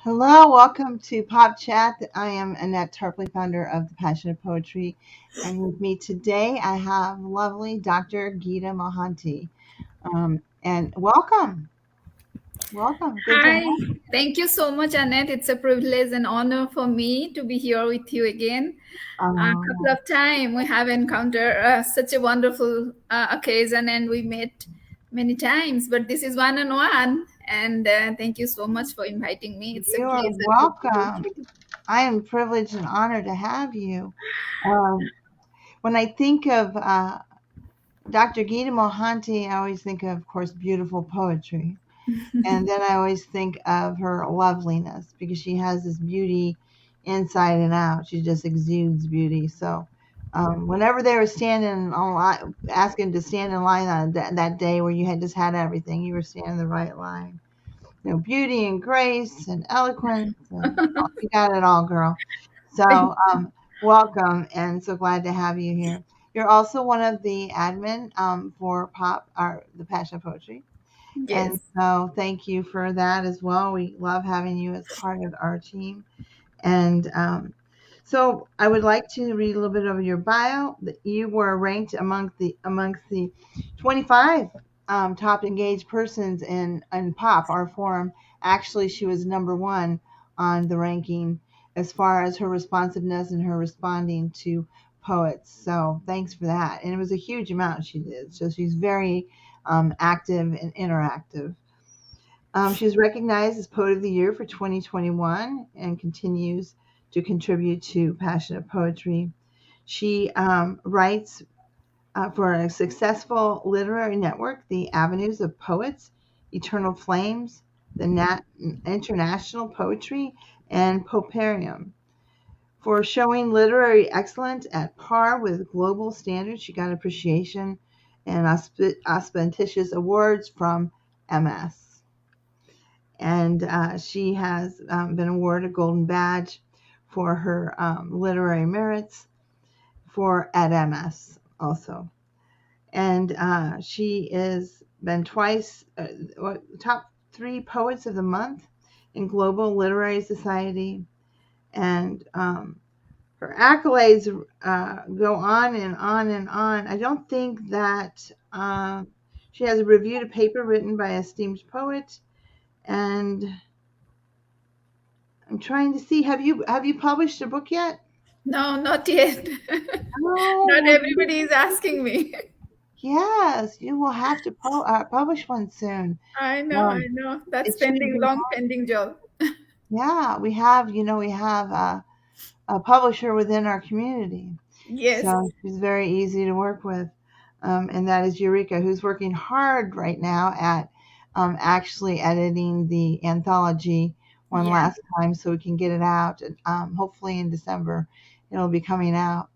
Hello, welcome to Pop Chat. I am Annette Tarpley, founder of The Passion of Poetry. And with me today, I have lovely Dr. Gita Mohanty. And welcome. Welcome. Good to have Hi, thank you so much, Annette. It's a privilege and honor for me to be here with you again. A couple you. of times we have encountered such a wonderful occasion, and we met many times, but this is one on one. And thank you so much for inviting me. It's a You are pleasure to be with welcome. you. I am privileged and honored to have you. Um, when I think of Dr. Gita Mohanty, I always think of course, beautiful poetry. And then I always think of her loveliness because she has this beauty inside and out. She just exudes beauty. So whenever they were standing on asking to stand in line on that day where you had just had everything, you were standing the right line. You know, beauty and grace and eloquence, and you got it all, girl. So welcome, and so glad to have you here. You're also one of the admin for Pop, the Passion of Poetry. And Yes. so thank you for that as well. We love having you as part of our team. And so I would like to read a little bit of your bio. That you were ranked amongst the 25 top engaged persons in POP, our forum. Actually, she was number one on the ranking as far as her responsiveness and her responding to poets. So thanks for that. And it was a huge amount she did. So she's very active and interactive. She was recognized as Poet of the Year for 2021 and continues to contribute to passionate poetry. She writes for a successful literary network, the Avenues of Poets, Eternal Flames, the International Poetry, and Poparium. For showing literary excellence at par with global standards, she got appreciation and auspicious awards from MS. And she has been awarded a Golden Badge for her literary merits at MS also. And she has been twice top 3 poets of the month in Global Literary Society. And her accolades go on and on and on. I don't think that she has reviewed a paper written by an esteemed poet. And I'm trying to see. Have you published a book yet? No, not yet. Oh, Not well, everybody is asking me. yes, you will have to publish one soon. I know, Um, I know. That's it should pending, be. long pending job. Yeah, we have a publisher within our community, Yes. so she's very easy to work with. And that is Eureka, who's working hard right now at actually editing the anthology one Yeah. last time so we can get it out. Hopefully in December, it'll be coming out.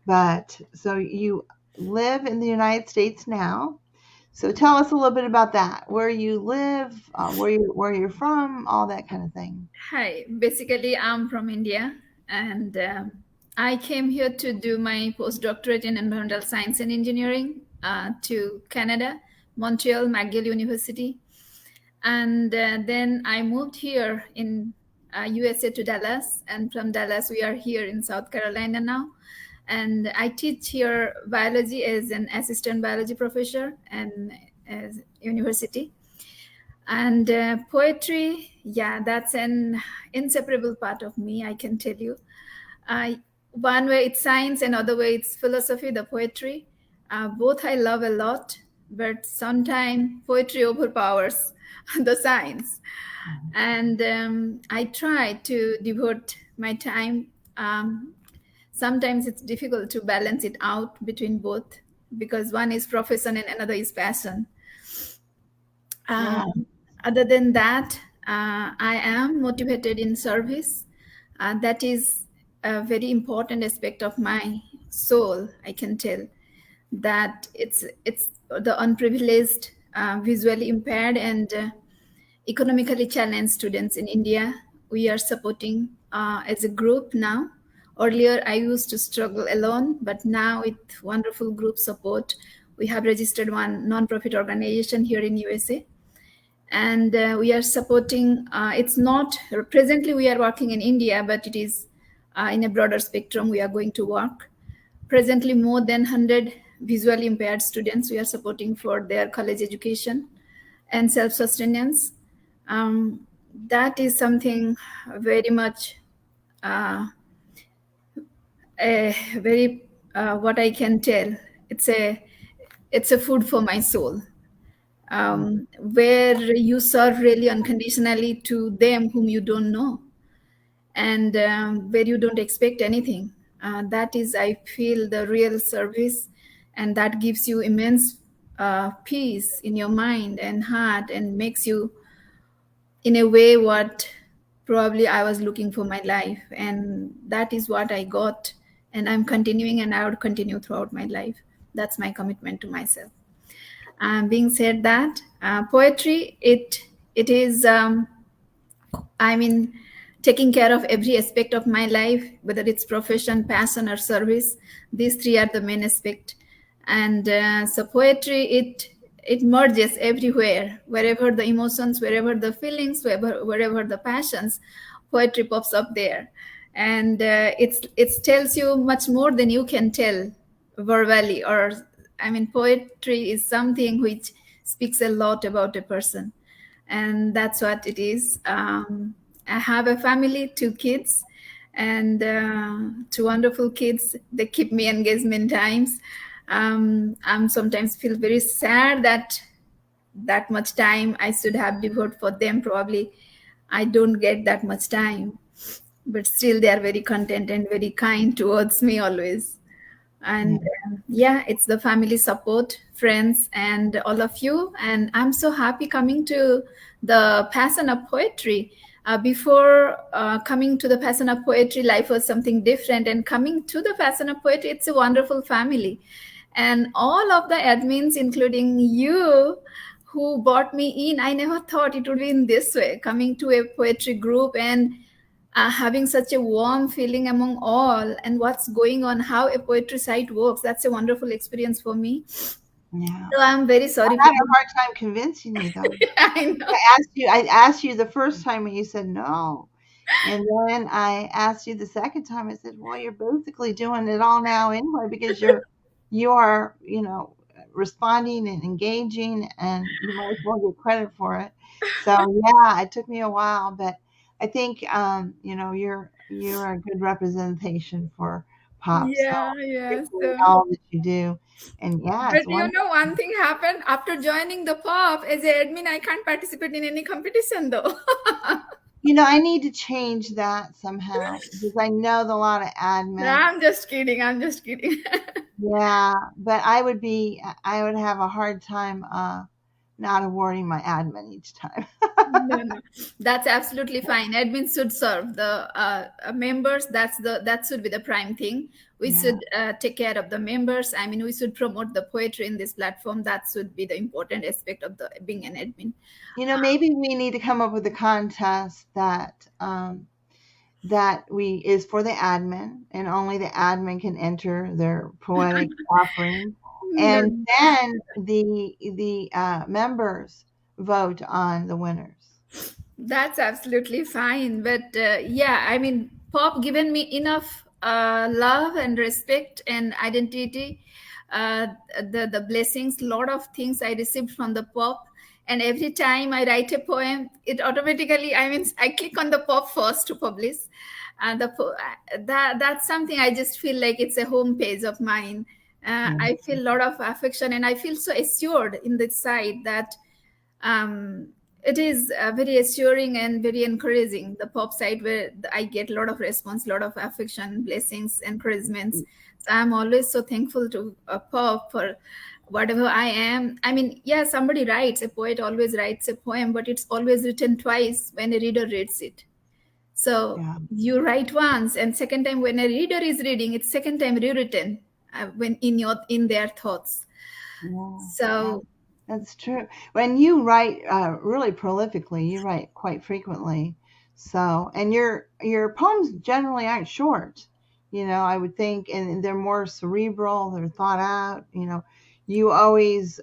But so you live in the United States now. So tell us a little bit about that. Where you live, where you're from, all that kind of thing. Hi. Basically, I'm from India, and I came here to do my postdoctorate in environmental science and engineering to Canada, Montreal, McGill University. And then I moved here in USA to Dallas, and from Dallas, we are here in South Carolina now. And I teach here biology as an assistant biology professor and as university. And poetry, yeah, that's an inseparable part of me, I can tell you. I One way it's science, another way it's philosophy, the poetry. Both I love a lot, but sometimes poetry overpowers the science. And I try to devote my time. sometimes it's difficult to balance it out between both, because one is profession and another is passion. Yeah. Other than that, I am motivated in service. That is a very important aspect of my soul. I can tell that it's the unprivileged, visually impaired, and economically challenged students in India. We are supporting as a group now. Earlier, I used to struggle alone, but now with wonderful group support, we have registered one non-profit organization here in USA, and we are supporting. It's not presently we are working in India, but it is in a broader spectrum. We are going to work presently more than 100 visually impaired students we are supporting for their college education and self-sustenance. That is something very much uh, a very what I can tell. It's a it's a food for my soul, where you serve really unconditionally to them whom you don't know, and where you don't expect anything. That is, I feel, the real service, and that gives you immense peace in your mind and heart, and makes you, in a way, what probably I was looking for my life, and that is what I got, and I'm continuing, and I would continue throughout my life. That's my commitment to myself. Being said that, poetry, it is, I mean, taking care of every aspect of my life, whether it's profession, passion, or service. These three are the main aspect, and so poetry, it merges everywhere, wherever the emotions, wherever the feelings, wherever the passions, poetry pops up there, and it tells you much more than you can tell verbally. Or, I mean, poetry is something which speaks a lot about a person, and that's what it is. I have a family, two kids, and two wonderful kids. They keep me engaged many times. I'm sometimes feel very sad that that much time I should have devoted for them. Probably I don't get that much time, but still they are very content and very kind towards me always. Yeah. And yeah, it's the family support, friends, and all of you, and I'm so happy coming to the passion of poetry. Before coming to the passion of poetry, life was something different, and coming to the passion of poetry, it's a wonderful family, and all of the admins, including you, who brought me in. I never thought it would be in this way, coming to a poetry group and having such a warm feeling among all, and what's going on, how a poetry site works. That's a wonderful experience for me. Yeah. So I'm very sorry I for had a hard time convincing you, though. I know. I asked you the first time and you said no. And then I asked you the second time. I said, "Well, you're basically doing it all now anyway because you are, responding and engaging, and you might as well get credit for it." So yeah, it took me a while, but I think you're a good representation for pop. So Yeah, yeah. appreciate So, all that you do, and yeah, but it's you wonderful. know, one thing happened after joining the pop. As an admin, I can't participate in any competition though. I need to change that somehow because I know a lot of No, admins. I'm just kidding. I'm just kidding. Yeah, but I would have a hard time not awarding my admin each time. No, no, that's absolutely fine. Admin should serve the members. That should be the prime thing. We Yeah. should take care of the members. I mean, we should promote the poetry in this platform. That should be the important aspect of the being an admin. Maybe we need to come up with a contest that we is for the admin, and only the admin can enter their poetic offering, No, and then the members vote on the winners. that's absolutely fine. But yeah, I mean, pop given me enough love and respect and identity. The blessings, lot of things I received from the pop. And every time I write a poem, it automatically, I mean, I click on the pop first to publish. And that's something I just feel like it's a home page of mine. I feel a lot of affection, and I feel so assured in the side that um, it is very assuring and very encouraging. The pop side where I get a lot of response, a lot of affection, blessings, encouragements. So I'm always so thankful to pop for whatever I am. I mean, yeah, somebody writes, a poet always writes a poem, but it's always written twice when a reader reads it. So Yeah. you write once, and second time when a reader is reading, it's second time rewritten when in their thoughts. Yeah. Yeah. So That's true. When you write really prolifically, you write quite frequently. So, and your poems generally aren't short. I would think, and they're more cerebral. They're thought out. You always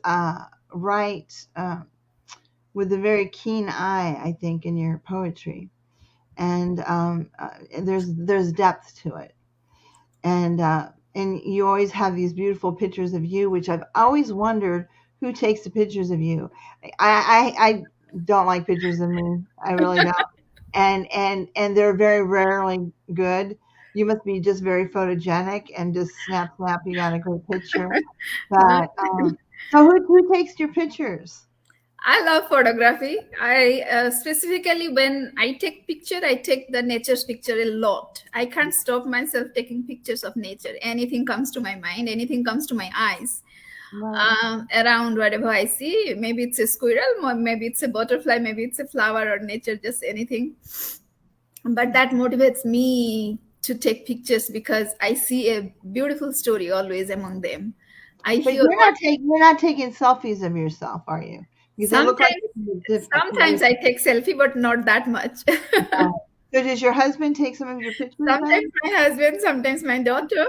write with a very keen eye, I think, in your poetry, and there's depth to it, and you always have these beautiful pictures of you, which I've always wondered who takes the pictures of you. I don't like pictures of me. I really don't, and they're very rarely good. You must be just very photogenic and just snap snap. You got a great picture, no, but so who takes your pictures? I love photography. I specifically when I take picture, I take the nature's picture a lot. I can't stop myself taking pictures of nature. Anything comes to my mind, anything comes to my eyes. Right. Around whatever I see, maybe it's a squirrel, or maybe it's a butterfly, maybe it's a flower or nature, just anything. But that motivates me to take pictures because I see a beautiful story always among them. I But hear you're not taking selfies of yourself, are you? Because they look like sometimes you're. sometimes I take selfie, but not that much. Yeah. So does your husband take some of your pictures Sometimes then? my husband, sometimes my daughter.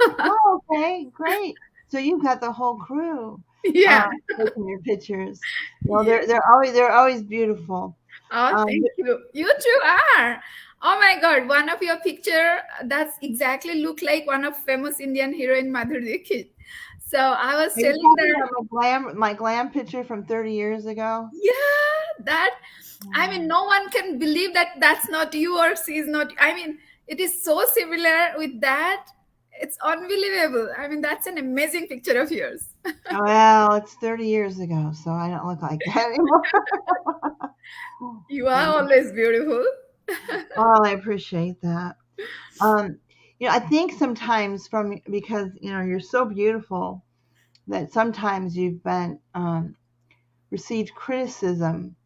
Oh, okay, great. So you've got the whole crew Yeah. taking your pictures. Well, Yeah. they're always beautiful. Oh, Um, thank you. You too are. Oh my God, one of your picture that's exactly look like one of famous Indian heroine Madhuri Dixit. So I was are you telling talking that, about my glam picture from 30 years ago? yeah, that I Yeah. mean, no one can believe that that's not you or she's not. I mean, it is so similar with that. It's unbelievable. I mean, that's an amazing picture of yours. Well, it's 30 years ago, so I don't look like that anymore. You are Yeah. always beautiful. Oh, I appreciate that. Um, I think sometimes because you're so beautiful that sometimes you've been received criticism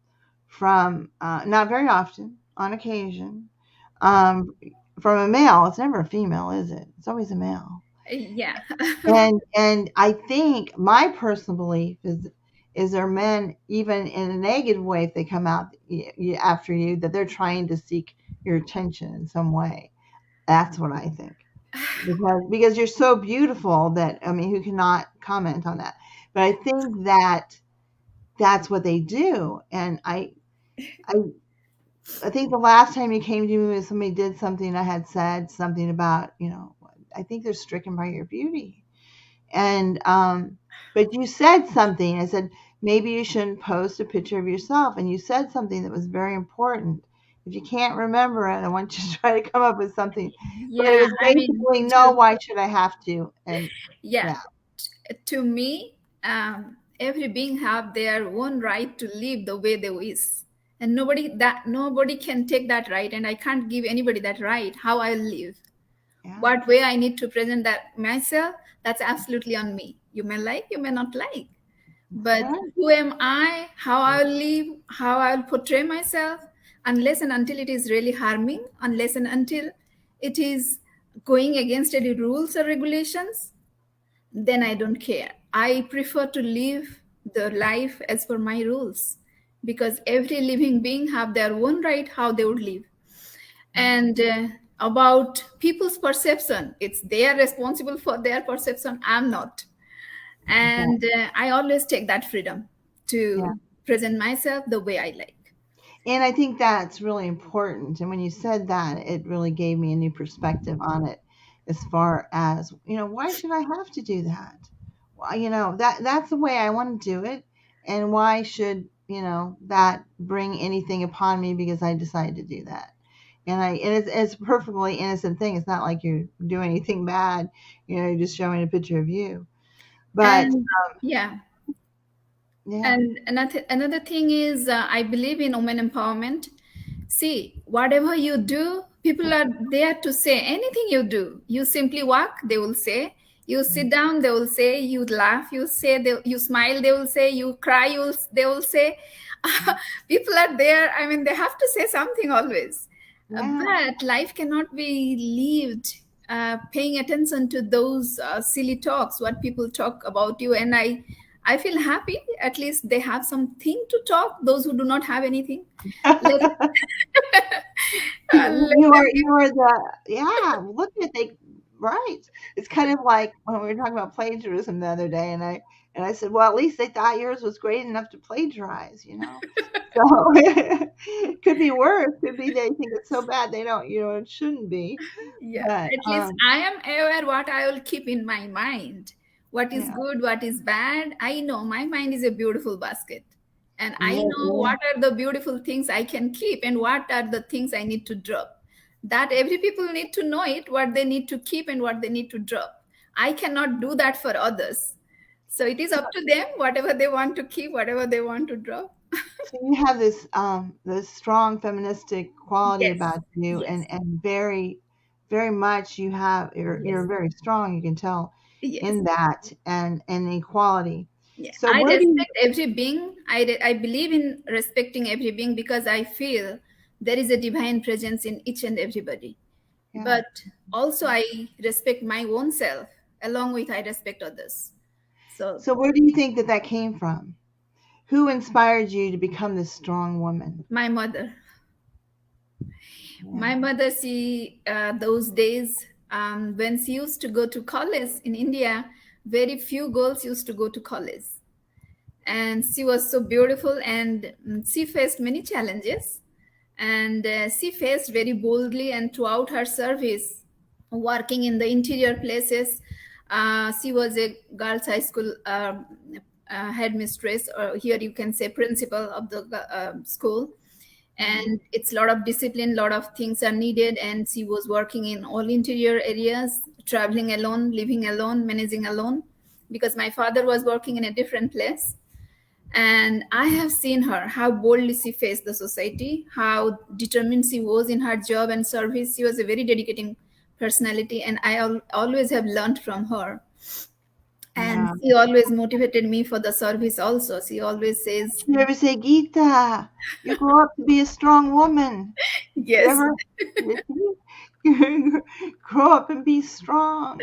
from not very often, on occasion, um, from a male. It's never a female, is it? It's always a male. Yeah. And I think my personal belief is there men even in a negative way if they come out after you that they're trying to seek your attention in some way. That's what I think. Because you're so beautiful that I mean who cannot comment on that. But I think that that's what they do. And I I think the last time you came to me when somebody did something I had said something about, I think they're stricken by your beauty. And but you said something. I said maybe you shouldn't post a picture of yourself, and you said something that was very important. If you can't remember it, I want you to try to come up with something. But it Yeah, was I mean, basically no. Why should I have to? And yeah, yeah, to me, every being have their own right to live the way they wish, and nobody can take that right, and I can't give anybody that right how I live. yeah, What way I need to present that myself, that's absolutely on me. You may like, you may not like, that's but right. who am I? How I'll live? How I'll portray myself? Unless and until it is really harming, unless and until it is going against any rules or regulations, then I don't care. I prefer to live the life as per my rules because every living being have their own right how they would live. And about people's perception, it's they are responsible for their perception. I'm not. And I always take that freedom Yeah. to present myself the way I like. And I think that's really important. And when you said that, it really gave me a new perspective on it as far as, why should I have to do that? Well, that's the way I want to do it. And why should, that bring anything upon me because I decided to do that? And it's a perfectly innocent thing. It's not like you're doing anything bad. You're just showing a picture of you. But And yeah, Yeah. And another thing is, I believe in women empowerment. See, whatever you do, people are there to say anything you do. You simply walk, they will say. You sit down, they will say. You laugh, you say. You smile, they will say. You cry, they will say. People are there. I mean, they have to say something always. Yeah. But life cannot be lived paying attention to those silly talks, what people talk about you. And I feel happy. At least they have something to talk. Those who do not have anything, let let You are them you are the yeah, look at they right. It's kind of like when we were talking about plagiarism the other day, and I said, well, at least they thought yours was great enough to plagiarize, you know. So could be worse. Could be they think it's so bad they don't, it shouldn't be. Yeah, But at least I am aware what I will keep in my mind. What is yeah, good, what is bad. I know my mind is a beautiful basket. And I yeah, know yeah. what are the beautiful things I can keep and what are the things I need to drop. That every people need to know it, what they need to keep and what they need to drop. I cannot do that for others. So it is So, up to them, whatever they want to keep, whatever they want to drop. so you have this strong feministic quality Yes, about you, yes, and very much you're yes, very strong. You can tell yes. in that and equality. Yeah, So I where do you respect every being. I believe in respecting every being because I feel there is a divine presence in each and everybody. yeah. But also, I respect my own self along with I respect others. So, So where do you think that came from? Who inspired you to become this strong woman? my mother, Yeah. my mother, she those days when she used to go to college in India, very few girls used to go to college, and she was so beautiful, and she faced many challenges, and she faced very boldly, and throughout her service working in the interior places, she was a girls high school headmistress, or here you can say principal of the school. Mhm. And it's a lot of discipline, lot of things are needed, and she was working in all interior areas, traveling alone, living alone, managing alone, because my father was working in a different place. And I have seen her how boldly she faced the society, how determined she was in her job and service. She was a very dedicating personality, and I always have learned from her. And Yeah. she always motivated me for the service also. She always says, You ever say, Gita, you grow up to be a strong woman? You yes. ever you grow up and be strong?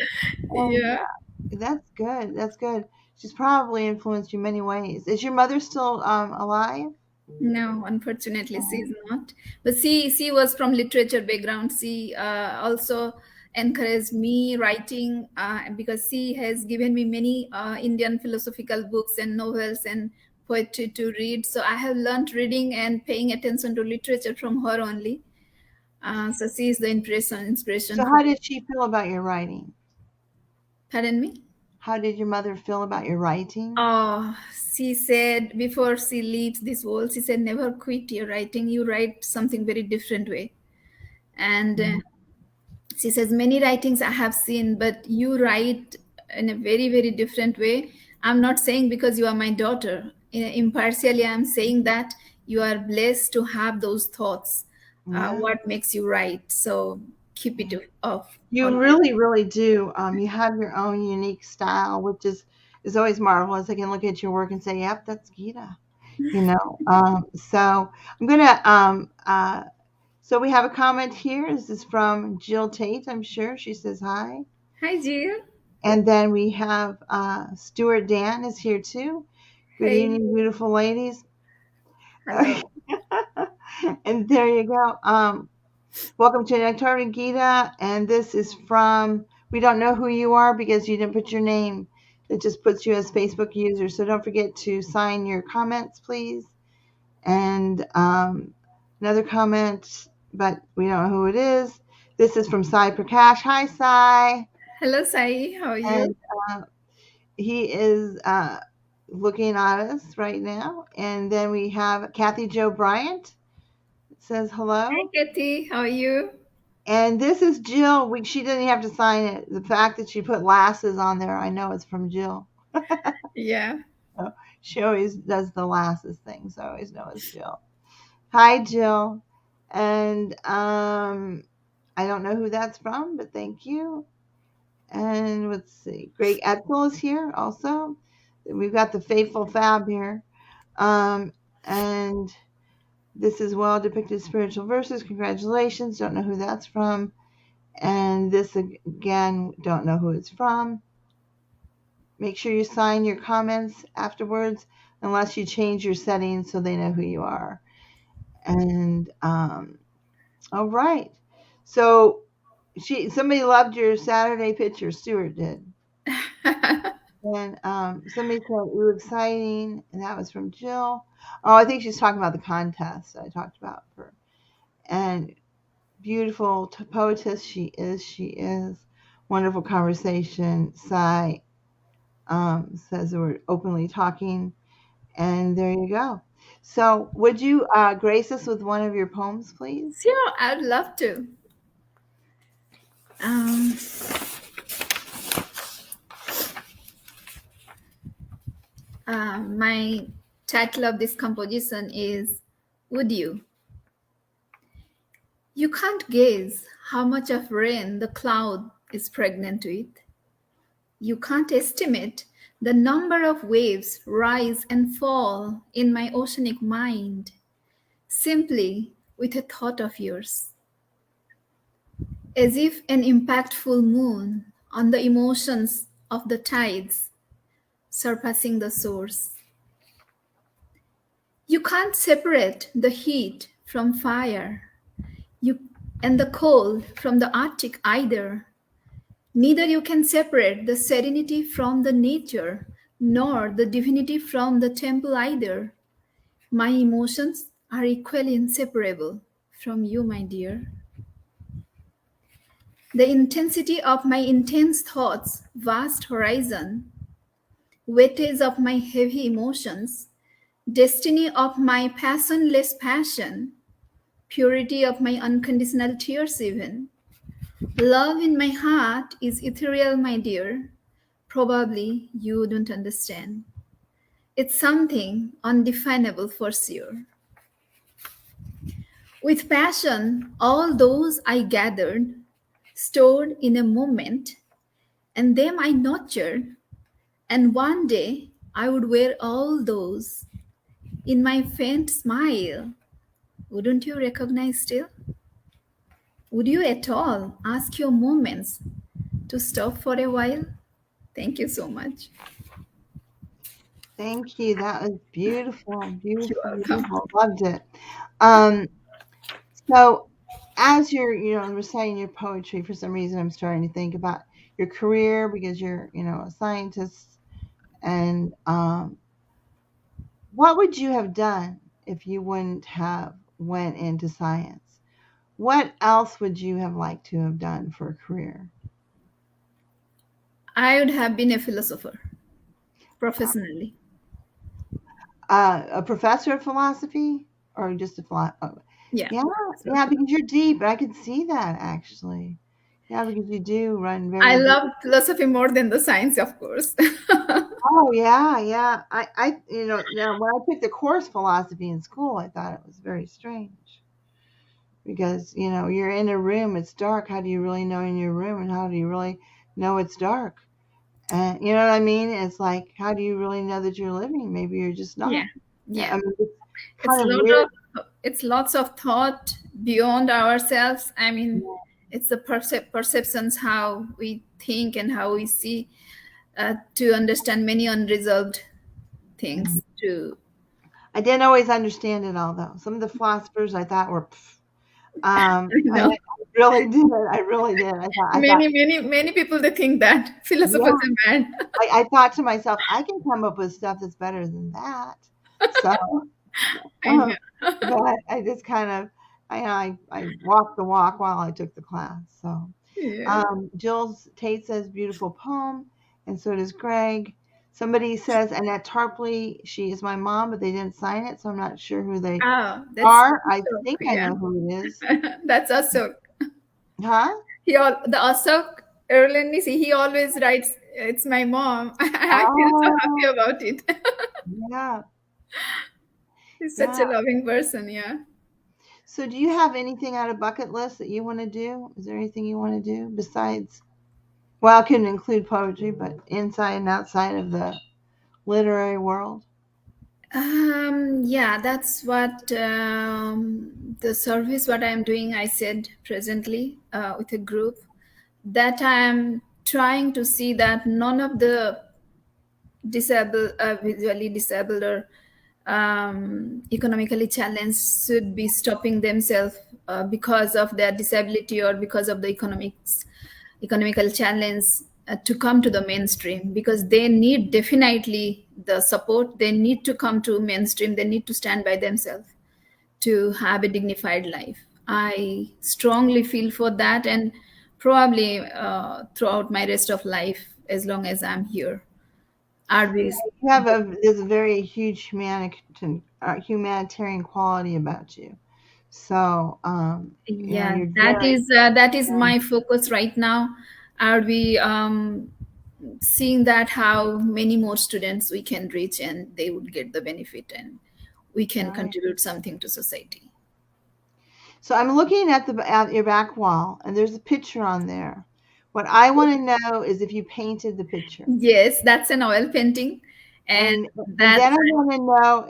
And Yeah. that's good. That's good. She's probably influenced you many ways. Is your mother still alive? No, unfortunately, she Oh, is not. But she was from literature background. She also encouraged me writing because she has given me many Indian philosophical books and novels and poetry to read. So I have learned reading and paying attention to literature from her only. So she is the inspiration so for how me. did she feel about your writing? Pardon me? How did your mother feel about your writing? Oh, she said before she leaves this world, she said, never quit your writing. You write something very different way. And she says, many writings I have seen, but you write in a very, very different way. I'm not saying because you are my daughter. Impartially, I'm saying that you are blessed to have those thoughts. Yeah. What makes you write? So keep it off You always. really, really do. You have your own unique style, which is always marvelous. I can look at your work and say, "Yep, that's Gita." You know. So I'm gonna. So we have a comment here. This is from Jill Tate. I'm sure she says hi. Hi, Jill. And then we have Stuart Dan is here too. Good Hey. evening, beautiful ladies. Hello. And there you go. Welcome to Nectar Gita, and this is from. We don't know who you are because you didn't put your name. It just puts you as Facebook user. So don't forget to sign your comments, please. And another comment, but we don't know who it is. This is from Sai Prakash. Hi, Sai. Hello, Sai. How are you? And he is looking at us right now. And then we have Kathy Joe Bryant. It says Hi, hello. Kathy. How are you? And this is Jill. She didn't have to sign it. The fact that she put lasses on there, I know it's from Jill. Yeah. So She always does the lastest thing, so I always know it's Jill. Hi, Jill. And I don't know who that's from, but thank you. And let's see. Greg Edsel is here also. We've got the faithful Fab here. Um, and this is well depicted spiritual verses. Congratulations. Don't know who that's from. And this again, don't know who it's from. Make sure you sign your comments afterwards, unless you change your settings so they know who you are. And all right. So somebody loved your Saturday picture. Stuart did. And somebody said it was exciting, and that was from Jill. Oh, I think she's talking about the contest I talked about her. And beautiful poetess she is. She is wonderful conversation. Sai says that we're openly talking, and there you go. So, would you grace us with one of your poems, please? Sure, I'd love to. Um, my title of this composition is Would You? You can't guess how much of rain the cloud is pregnant with. You can't estimate the number of waves rise and fall in my oceanic mind, simply with a thought of yours. As if an impactful moon on the emotions of the tides, surpassing the source. You can't separate the heat from fire, and the cold from the Arctic either. Neither you can separate the serenity from the nature, nor the divinity from the temple either. My emotions are equally inseparable from you, my dear. The intensity of my intense thoughts, vast horizon, weightage of my heavy emotions, destiny of my passionless passion, purity of my unconditional tears even. Love in my heart is ethereal, my dear. Probably you don't understand. It's something undefinable for sure. With passion, all those I gathered, stored in a moment, and them I nurtured, and one day I would wear all those in my faint smile. Wouldn't you recognize still? Would you at all ask your moments to stop for a while? Thank you so much. Thank you. That was beautiful, You're beautiful, welcome. beautiful. Loved it. Um, so, as you're, reciting your poetry, for some reason, I'm starting to think about your career because you're, a scientist. And what would you have done if you wouldn't have went into science? What else would you have liked to have done for a career? I would have been a philosopher professionally. A professor of philosophy, or just a philosopher? Yeah, Yeah, professor. yeah, because you're deep. I could see that actually. Yeah, because you do run I very deep. love philosophy more than the science, of course. Oh yeah, yeah. Now when I took the course philosophy in school, I thought it was very strange because you're in a room, it's dark. How do you really know in your room, and how do you really know it's dark? And you know what I mean? It's like, how do you really know that you're living? Maybe you're just Yeah, not. yeah. I mean, it's It's kind of lot weird. of it's lots of thought beyond ourselves. I mean, it's the perceptions how we think and how we see to understand many unresolved things. To I didn't always understand it all though. Some of the philosophers I thought were, you I know, really did. I really did. I thought, many people they think that yeah. philosophers are mad. I thought to myself, I can come up with stuff that's better than that. So, I know. but I just kind of, I walked the walk while I took the class. So, Yeah. Jules Tate says beautiful poem, and so does Greg. Somebody says Annette Tarpley, she is my mom, but they didn't sign it, so I'm not sure who they Oh, that's are. I Ashok. think I Yeah, know who it is. that's Ashok. Huh? The Ashok Erlenisi, he always writes, "It's my mom." I feel so happy Oh, about it. Yeah, He's such a yeah. loving person. Yeah. So, do you have anything on a bucket list that you want to do? Is there anything you want to do besides? Well, it can include poetry, but inside and outside of the literary world. Yeah, that's what the service what I'm doing. I said presently with a group that I'm trying to see that none of the disabled, visually disabled or economically challenged should be stopping themselves because of their disability or because of the economical challenge to come to the mainstream, because they need definitely the support. They need to come to mainstream. They need to stand by themselves to have a dignified life. I strongly feel for that, and probably throughout my rest of life, as long as I'm here, are Yeah, we? you have a there's a very huge humanitarian quality about you. So, Yeah, you're very that is my focus right now. Are we seeing that how many more students we can reach and they would get the benefit and we can right. contribute something to society. So I'm looking at the at your back wall, and there's a picture on there. What I want to know is if you painted the picture, Yes, that's an oil painting, and and that's then I want to know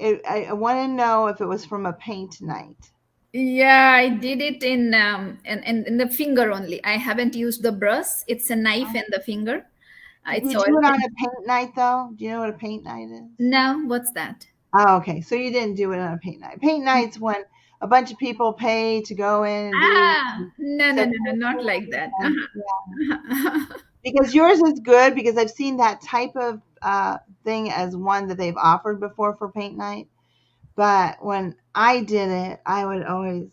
I want to know if it was from a paint night. yeah, I did it in the finger only. I haven't used the brush. It's a knife and the finger. Did It's you oil do it on paint. a paint night though? Do you know what a paint night is? No, what's that? Oh, okay. So you didn't do it on a paint night. Paint night's when a bunch of people pay to go in and do No, no, so no, no, not like that. Uh-huh. because yours is good because I've seen that type of thing as one that they've offered before for paint night. But when I did it, I would always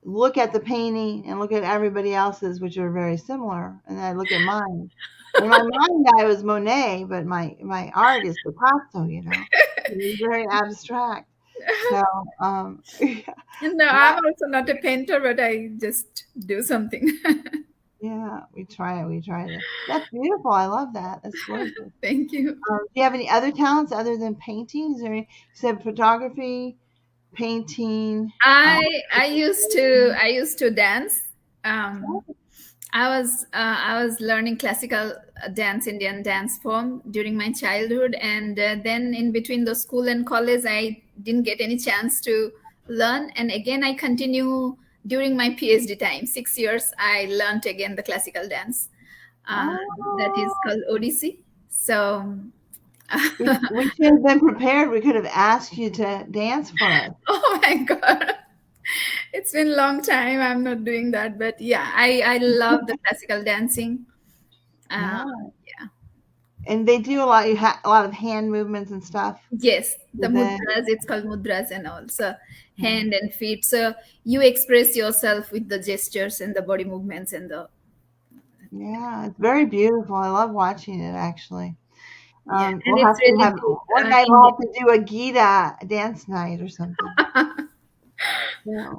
look at the painting and look at everybody else's, which are very similar, and then I look at mine. In my mind, I was Monet, but my art is Picasso. It's very abstract. So, No, I'm also not a painter, but I just do something. yeah, we try it. We try it. That's beautiful. I love that. That's gorgeous. Thank you. Do you have any other talents other than painting? Is there you said photography, painting? I used to dance. Um, I was learning classical dance, Indian dance form during my childhood, and then in between the school and college, I didn't get any chance to learn. And again, I continue during my PhD time. 6 years, I learned again the classical dance. Uh, that is Oh, called Odissi. So, we should have been prepared. We could have asked you to dance for us. oh my God. It's been a long time. I'm not doing that, but yeah, I love the classical dancing. Uh, Yeah, yeah, and they do a lot. A lot of hand movements and stuff. yes, the With it. mudras. It's called mudras and also hand and feet. So you express yourself with the gestures and the body movements and the Yeah, it's very beautiful. I love watching it. Actually, yeah, and we'll it's have to really have one night. We'll Indian. have to do a Gita dance night or something. Yeah.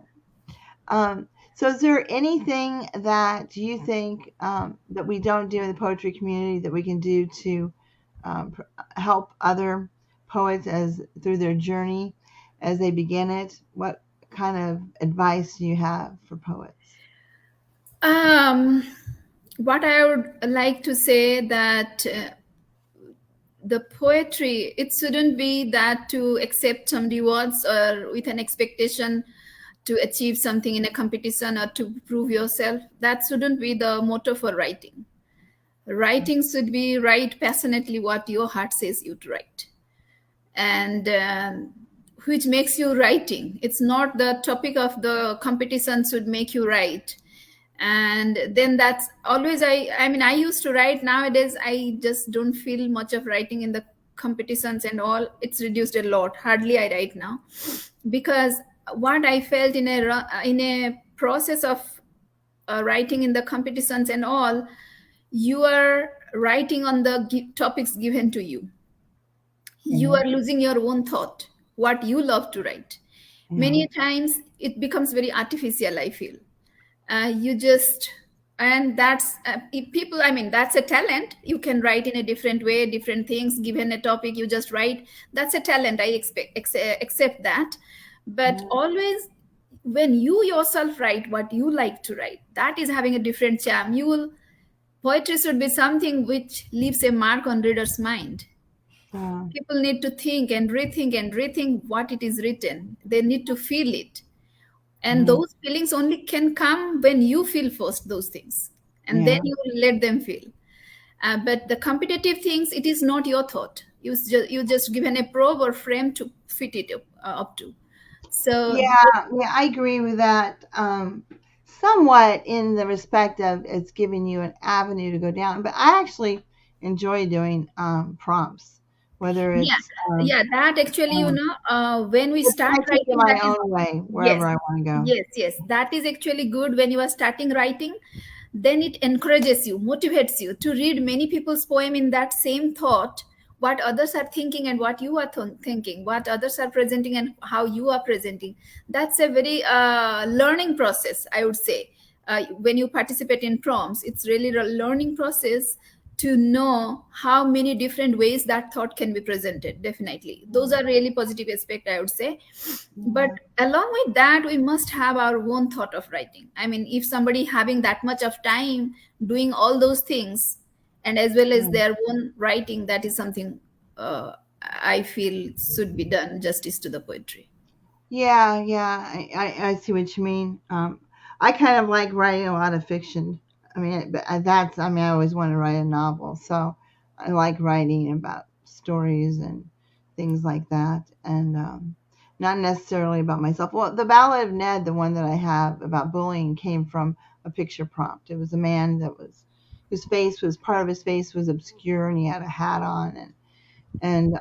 Um, so, is there anything that you think that we don't do in the poetry community that we can do to help other poets as through their journey as they begin it? What kind of advice do you have for poets? Um, what I would like to say that the poetry, it shouldn't be that to accept some rewards or with an expectation to achieve something in a competition or to prove yourself. That shouldn't be the motto for writing. Writing should be write passionately what your heart says you to write, and which makes you writing. It's not the topic of the competition should make you write. And then that's always I mean, I used to write. Nowadays I just don't feel much of writing in the competitions and all. It's reduced a lot. Hardly I write now, because what I felt in a process of writing in the competitions and all, you are writing on the topics given to you. You Yeah, are losing your own thought, what you love to write. yeah, Many times it becomes very artificial, I feel. You just And that's if people, I mean, that's a talent. You can write in a different way, different things. Given a topic, you just write. That's a talent. I accept that. But Yeah. always, when you yourself write what you like to write, that is having a different charm. You will Poetry should be something which leaves a mark on reader's mind. Yeah. People need to think and rethink what it is written. They need to feel it. And Yeah. those feelings only can come when you feel first those things. And then Yeah. you let them feel. But the competitive things, it is not your thought. You just given a probe or frame to fit it up to. So Yeah, I agree with that. Somewhat in the respect of it's giving you an avenue to go down, but I actually enjoy doing prompts, whether yeah, it's yeah, that actually, um, when we it's start I take it writing, my that is, own way yes, wherever I want to go. yes, that is actually good. When you are starting writing, then it encourages you, motivates you to read many people's poem in that same thought, what others are thinking and what you are thinking, what others are presenting and how you are presenting. That's a very learning process, I would say. When you participate in prompts, it's really a learning process to know how many different ways that thought can be presented. Definitely those are really positive aspect, I would say. But Yeah, along with that, we must have our own thought of writing. I mean, if somebody having that much of time doing all those things, and as well as yeah. their own writing, that is something I feel should be done justice to the poetry. Yeah. I see what you mean. I kind of like writing a lot of fiction. I mean, that's, I mean, I always want to write a novel. So I like writing about stories and things like that. And not necessarily about myself. Well, the Ballad of Ned, the one that I have about bullying, came from a picture prompt. It was a man whose face was, part of his face was obscure and he had a hat on. And,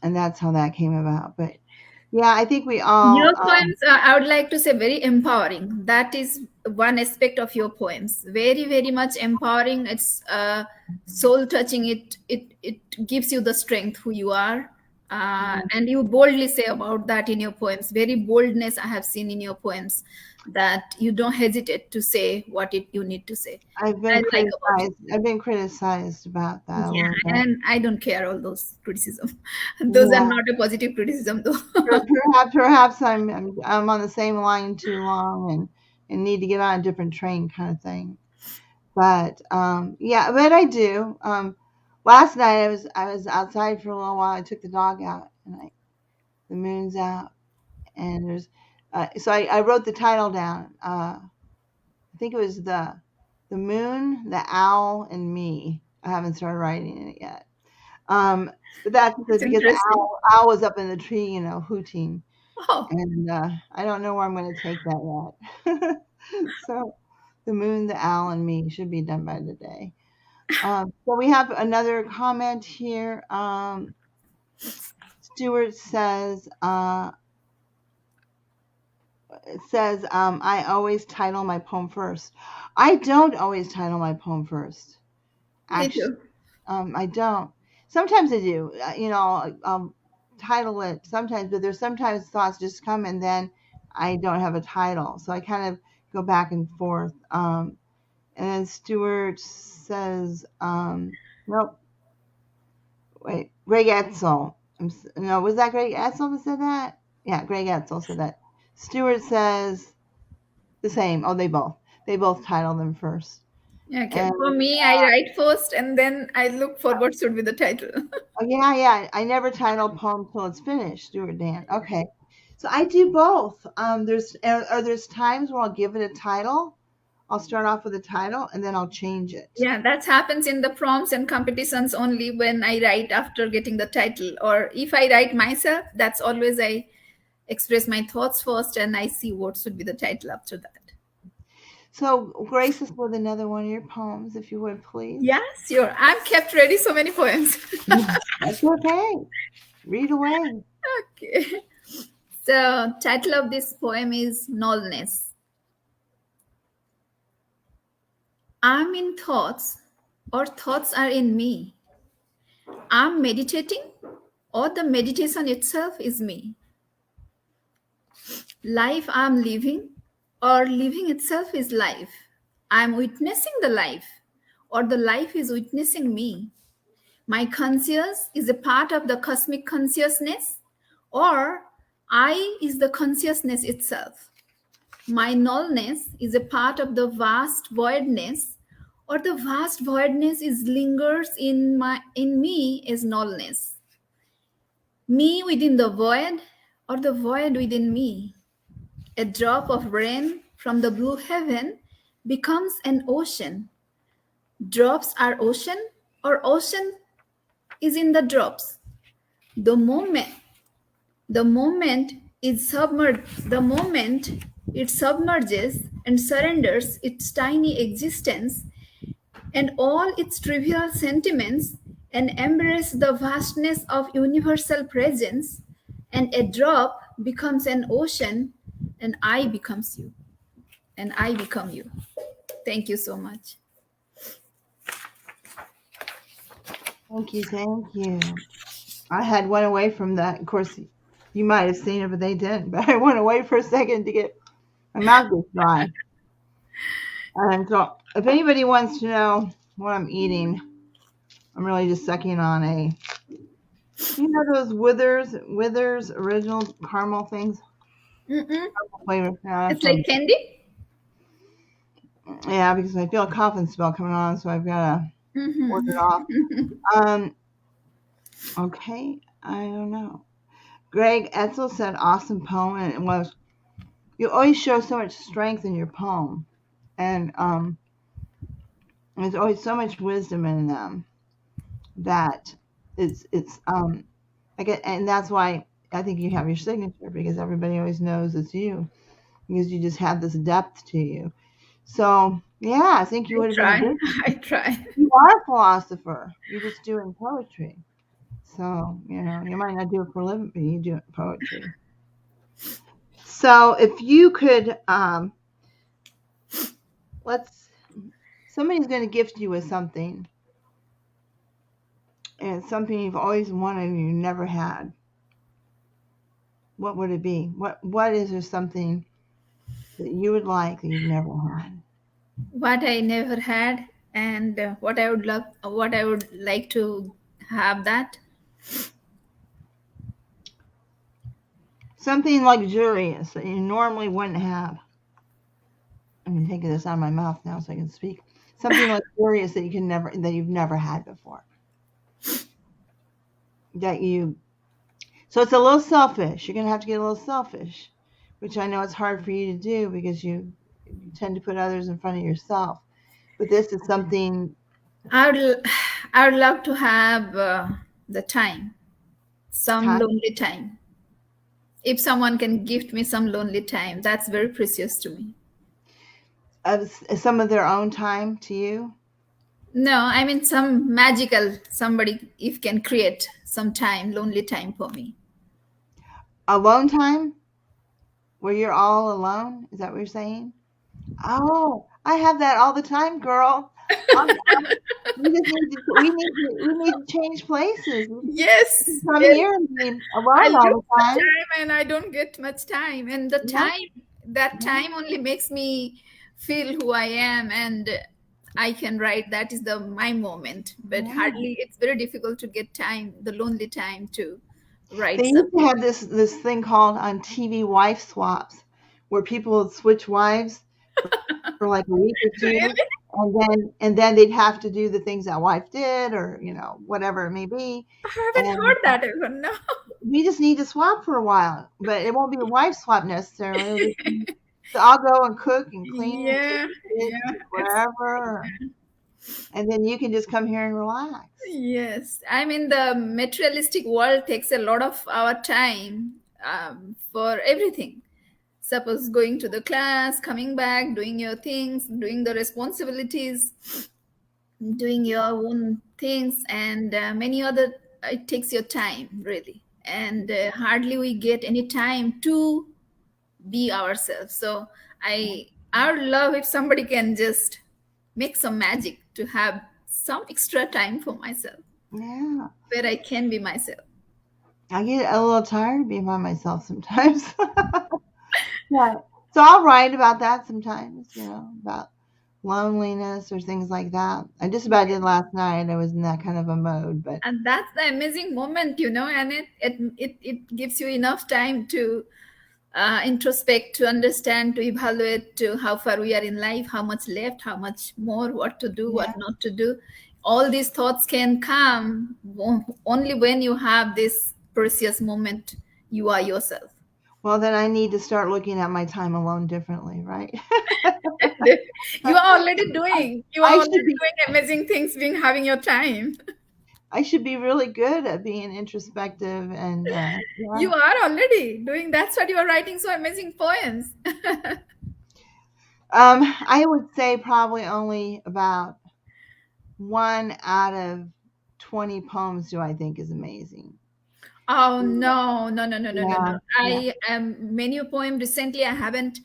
and that's how that came about. But yeah, I think we all, Your poems, I would like to say, very empowering. That is one aspect of your poems. Very, very much empowering. It's soul touching. It gives you the strength who you are, and you boldly say about that in your poems. Very boldness I have seen in your poems, that you don't hesitate to say what you need to say. I've I been like about you. criticized. I've been criticized about that a Yeah, little bit. and I don't care all those criticism. Those are Yeah, not a positive criticism, though. perhaps I'm on the same line too long and need to get on a different train, kind of thing. But yeah, but I do. Last night I was outside for a little while. I took the dog out, and the moon's out, and there's so I wrote the title down. I think it was the moon, the owl, and me. I haven't started writing it yet. But that's It's because the interesting. owl was up in the tree, hooting, Oh. and I don't know where I'm going to take that yet. So, the moon, the owl, and me should be done by today. So we have another comment here. Stuart says, I always title my poem first. I don't always title my poem first. Me Actually, too. I don't. Sometimes I do. I'll title it sometimes, but there's sometimes thoughts just come and then I don't have a title, so I kind of go back and forth. And then Stuart says, nope, wait, Greg Etzel. No, was that Greg Etzel that said that? Yeah, Greg Etzel said that. Stuart says the same. Oh, they both title them first. Okay. And For me, I write first and then I look for what should be the title. oh, yeah. I never title a poem till it's finished. Stuart Dan. Okay. So I do both. There's times where I'll give it a title. I'll start off with a title and then I'll change it. Yeah, that happens in the prompts and competitions only when I write after getting the title. Or if I write myself, that's always I express my thoughts first and I see what should be the title after that. So grace us with another one of your poems, if you would, please. Yeah, sure. I've kept ready so many poems. That's okay. Read away. Okay. So, title of this poem is Nullness. I'm in thoughts, or thoughts are in me. I'm meditating, or the meditation itself is me. Life I'm living, or living itself is life. I'm witnessing the life, or the life is witnessing me. My conscious is a part of the cosmic consciousness, or I is the consciousness itself. My nullness is a part of the vast voidness, or the vast voidness is lingers in me as nullness. Me within the void, or the void within me. A drop of rain from the blue heaven becomes an ocean. Drops are ocean, or ocean is in the drops. The moment the moment the moment it submerges and surrenders its tiny existence and all its trivial sentiments and embrace the vastness of universal presence, and a drop becomes an ocean, and I becomes you, and I become you. Thank you so much. Thank you, thank you. I had one away from that. Of course, you might have seen it, but they didn't. But I went away for a second to get my mouth gets dry. And so, if anybody wants to know what I'm eating, I'm really just sucking on those Withers original caramel things. Mm-mm. Flavor. Yeah, It's like candy. yeah, because I feel a coughing spell coming on, so I've got to work it off. Okay, I don't know. Greg Etzel said, "Awesome poem," and it was. You always show so much strength in your poem, and there's always so much wisdom in them that it's I get, and that's why I think you have your signature, because everybody always knows it's you, because you just have this depth to you. So yeah, I think you I would have been a try. good. I try. You are a philosopher. You just do it in poetry. So you might not do it for a living, but you do it in poetry. So if you could, somebody's going to gift you with something, and it's something you've always wanted and you never had. What would it be? What is there something that you would like that you've never had? What I never had, and what I would like to have that. Something luxurious that you normally wouldn't have. I'm taking this out of my mouth now so I can speak. Something luxurious that you've never had before. So it's a little selfish. You're going to have to get a little selfish, which I know it's hard for you to do because you tend to put others in front of yourself. But this is something. I would love to have the time, some Time, lonely time. If someone can gift me some lonely time, that's very precious to me. some of their own time to you. No, I mean some magical somebody if can create some time, lonely time for me. Alone time, where you're all alone. Is that what you're saying? Oh, I have that all the time, girl. We need to change places. Yes, Come yes. here and be I alone look all the for time. time and I don't get much time. And the Yeah, that yeah, time only makes me feel who I am, and I can write. That is my moment. But yeah. hardly, it's very difficult to get time, the lonely time to They write used to something. have this thing called on TV wife swaps, where people would switch wives for like a week or two, Really? and then they'd have to do the things that wife did, or whatever it may be. I haven't And heard that even. No. we just need to swap for a while, but it won't be a wife swap necessarily. It'll just be, so I'll go and cook and clean and take Yeah, the kids yeah. wherever, and then you can just come here and relax. Yes, I mean the materialistic world takes a lot of our time for everything. Suppose going to the class, coming back, doing your things, doing the responsibilities, doing your own things, and many other. It takes your time really, and hardly we get any time to be ourselves. So I would love if somebody can just make some magic to have some extra time for myself Yeah, where I can be myself. I get a little tired of being by myself sometimes. Yeah, so I'll write about that sometimes, about loneliness or things like that. I just about did last night. I was in that kind of a mode, but And that's the amazing moment, and it gives you enough time to introspect, to understand, to evaluate to how far we are in life, how much left, how much more, what to do, yeah. what not to do. All these thoughts can come only when you have this precious moment. You are yourself. Well, then I need to start looking at my time alone differently, right? You are already doing. You are I already should be doing amazing things, being having your time. I should be really good at being introspective and yeah. You are already doing. That's what you are writing so amazing poems. I would say probably only about one out of 20 poems do I think is amazing. Oh no, no, no, no, no, no, no. Yeah, yeah, I am many a poem recently. I haven't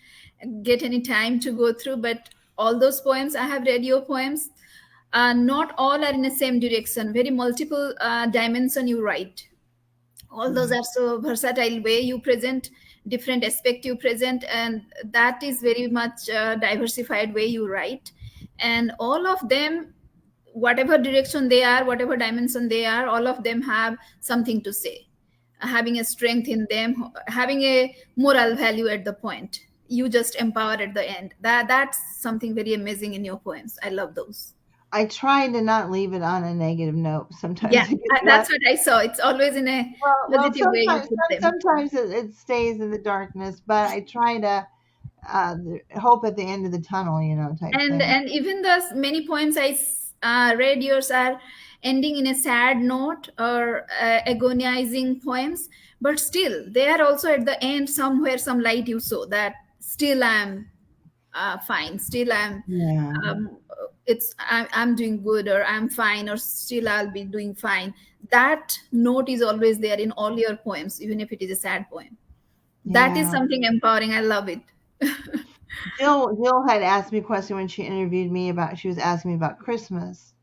get any time to go through, but all those poems I have read your poems. Not all are in the same direction. Very multiple dimension you write. All those yeah, are so versatile way you present different aspect you present, and that is very much diversified way you write, and all of them, whatever direction they are, whatever dimension they are, all of them have something to say, having a strength in them, having a moral value at the point. You just empower at the end. That's something very amazing in your poems. I love those. I try to not leave it on a negative note. Yeah, Sometimes it gets that's left. what I saw. It's always in a Well, positive way you sometimes put them. sometimes it stays in the darkness, but I try to hope at the end of the tunnel, type thing. And even the many poems I read yours are ending in a sad note or agonizing poems, but still they are also at the end somewhere some light you saw that still I'm fine, still I'm Yeah, I'm doing good, or I'm fine, or still I'll be doing fine. That note is always there in all your poems, even if it is a sad poem. That is yeah. something empowering. I love it. Jill had asked me a question when she interviewed me about. She was asking me about Christmas.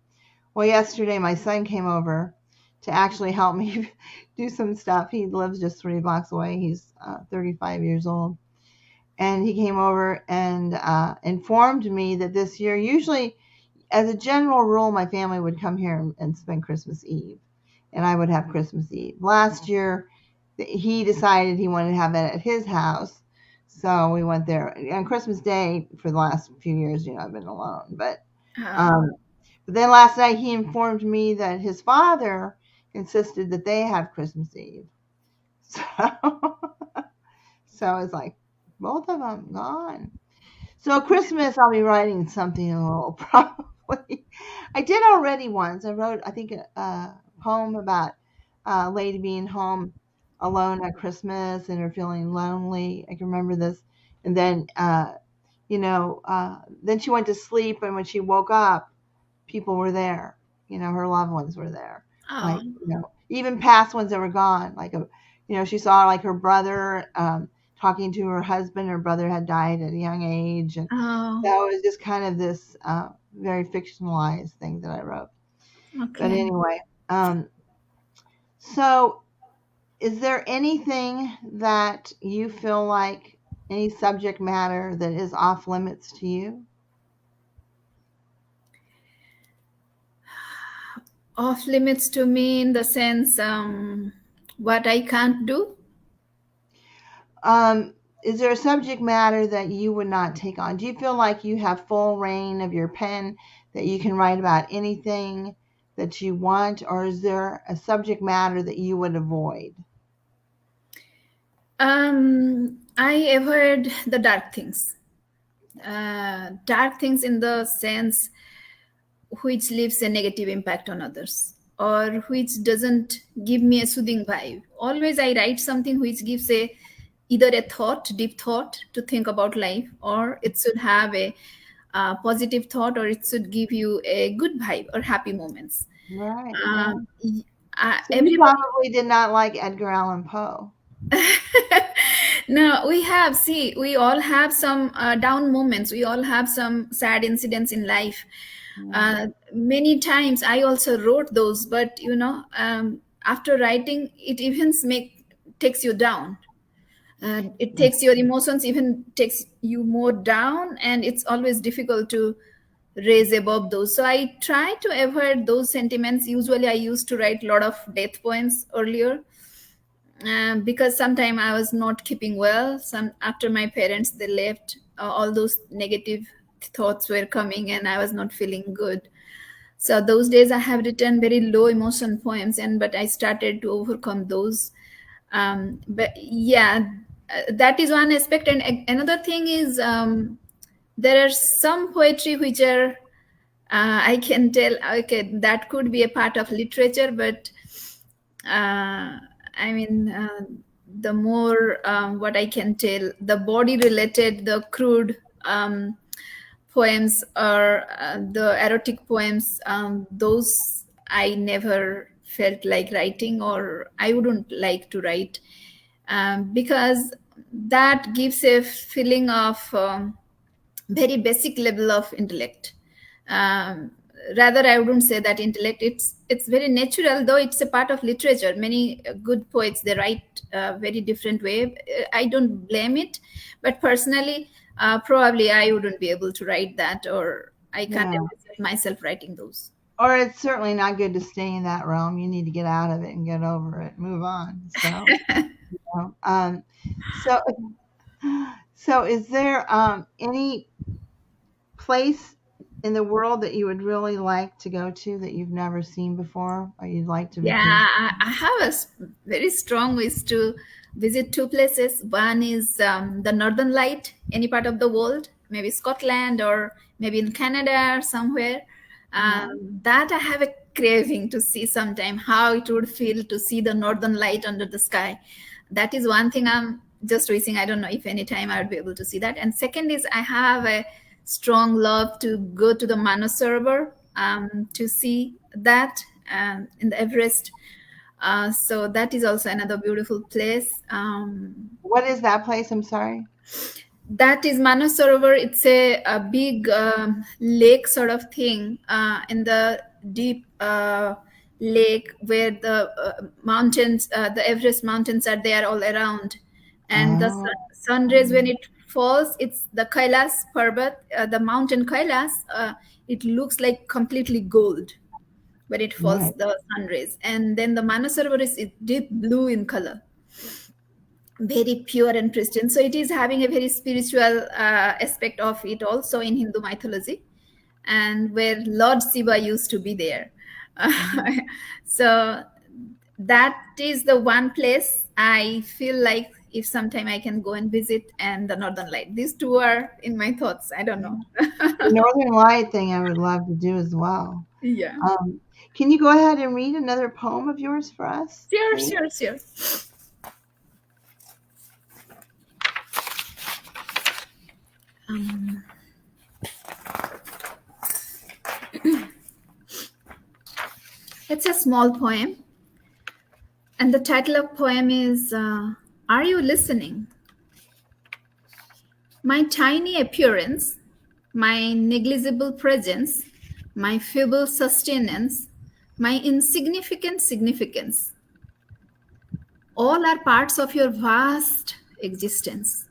Well, yesterday my son came over to actually help me do some stuff. He lives just 3 blocks away. He's 35 years old. And he came over and informed me that this year, usually, as a general rule, my family would come here and spend Christmas Eve, and I would have Christmas Eve. Last year, he decided he wanted to have it at his house, so we went there. On Christmas Day, for the last few years, I've been alone, but Uh, um, but then last night he informed me that his father insisted that they have Christmas Eve. So, so it's like both of them gone. So Christmas, I'll be writing something a little probably. I did already once. I wrote, I think, a poem about a lady being home alone at Christmas and her feeling lonely. I can remember this. And then, then she went to sleep, and when she woke up, people were there. Her loved ones were there. Like, oh, even past ones that were gone. Like, she saw like her brother talking to her husband. Her brother had died at a young age, and oh, that was just kind of this very fictionalized thing that I wrote. But okay. anyway, so is there anything that you feel like any subject matter that is off limits to you? Off limits to me in the sense, what I can't do. Is there a subject matter that you would not take on? Do you feel like you have full reign of your pen, that you can write about anything that you want, or is there a subject matter that you would avoid? I avoid the dark things. Dark things in the sense which leaves a negative impact on others, or which doesn't give me a soothing vibe. Always I write something which gives a either a thought, deep thought to think about life, or it should have a positive thought, or it should give you a good vibe or happy moments. Right, right. Um, So you Everybody. probably did not like Edgar Allan Poe. No, we have, see, we all have some down moments. We all have some sad incidents in life. Yeah, Many times I also wrote those, but after writing, it even takes you down. It yeah, takes your emotions, even takes you more down, and it's always difficult to raise above those. So I try to avoid those sentiments. Usually I used to write a lot of death poems earlier, because sometime I was not keeping well. Some after my parents they left, all those negative thoughts were coming, and I was not feeling good. So those days I have written very low emotion poems, and but I started to overcome those. But yeah, that is one aspect. And another thing is, there are some poetry which are, I can tell, okay, that could be a part of literature, but I mean, the more, what I can tell, the body related, the crude poems, or the erotic poems, those I never felt like writing, or I wouldn't like to write, because that gives a feeling of very basic level of intellect. um, Rather, I wouldn't say that intellect, it's very natural, though it's a part of literature. Many good poets, they write very different way. I don't blame it, but personally, probably I wouldn't be able to write that, or I can't Yeah. imagine myself writing those. Or it's certainly not good to stay in that realm. You need to get out of it and get over it, move on. So, you know, so, so is there any place in the world that you would really like to go to that you've never seen before, or you'd like to Yeah, visit? I have a very strong wish to visit two places. One is the Northern Light, any part of the world, maybe Scotland or maybe in Canada or somewhere. Uh-huh. That I have a craving to see sometime, how it would feel to see the Northern Light under the sky. That is one thing I'm just wishing. I don't know if any time I would be able to see that. And second is, I have a strong love to go to the Manasarovar, to see that, in the Everest. So that is also another beautiful place. What is that place? I'm sorry. That is Manasarovar. It's a big lake sort of thing, in the deep lake, where the mountains, the Everest mountains are there all around, and the Oh, sun rays when it falls, it's the Kailas Parbat, the mountain Kailas. It looks like completely gold when it falls, right. the sun rays, and then the Manasarovar is deep blue in color, very pure and pristine. So it is having a very spiritual aspect of it also in Hindu mythology, and where Lord Shiva used to be there. Mhm. So that is the one place I feel like if sometime I can go and visit, and the Northern Light. These two are in my thoughts. I don't Yeah. know. The Northern Light thing I would love to do as well. Yeah. Um, can you go ahead and read another poem of yours for us, Sure, please? sure, sure. Um, it's a small poem, and the title of poem is Are You Listening? My tiny appearance, my negligible presence, my feeble sustenance, my insignificant significance, all are parts of your vast existence.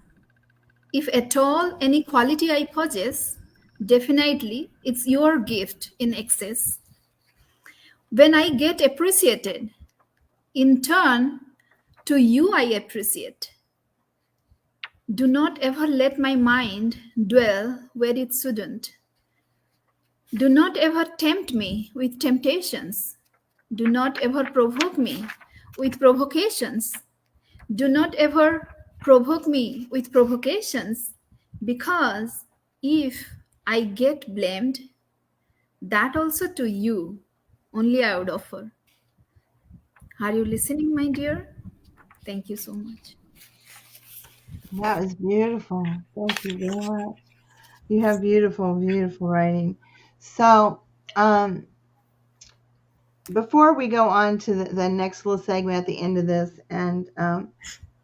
If at all any quality I possess, definitely it's your gift in excess. When I get appreciated, in turn, to you I appreciate. Do not ever let my mind dwell where it shouldn't. Do not ever tempt me with temptations. Do not ever provoke me with provocations. Do not ever provoke me with provocations, because if I get blamed, that also to you only I would offer. Are you listening, my dear? Thank you so much. That was beautiful. Thank you very much. You have beautiful, beautiful writing. So, um, before we go on to the next little segment at the end of this, and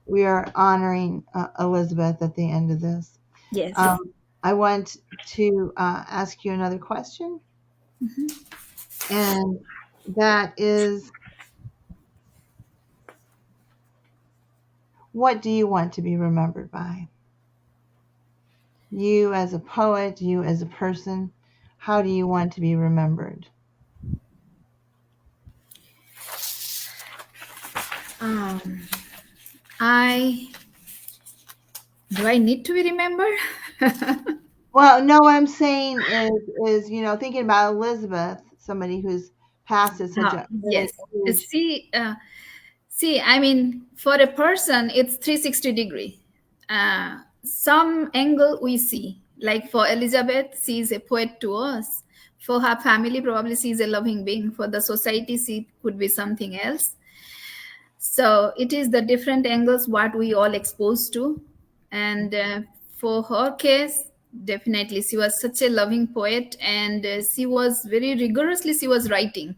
we are honoring Elizabeth at the end of this, Yes. um, I want to ask you another question, and that is, what do you want to be remembered by? You as a poet, you as a person. how do you want to be remembered? Um, I do I need to be remembered? Well, no, what I'm saying is thinking about Elizabeth, somebody who's passed at such a early Yes. age. See, I mean, for a person, it's 360-degree. Some angle we see, like for Elizabeth, she is a poet to us. For her family, probably she is a loving being. For the society, she could be something else. So it is the different angles what we all exposed to. And for her case, definitely she was such a loving poet, and she was very rigorously she was writing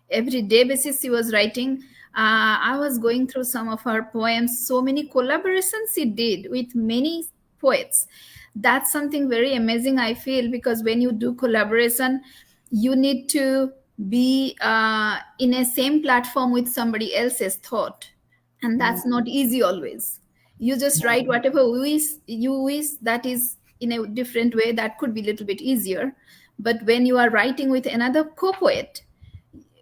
every day basis she was writing. I was going through some of her poems, so many collaborations she did with many poets. That's something very amazing, I feel, because when you do collaboration, you need to be in a same platform with somebody else's thought, and Yeah, that's not easy always. You just write whatever you wish that is in a different way, that could be a little bit easier. But when you are writing with another co-poet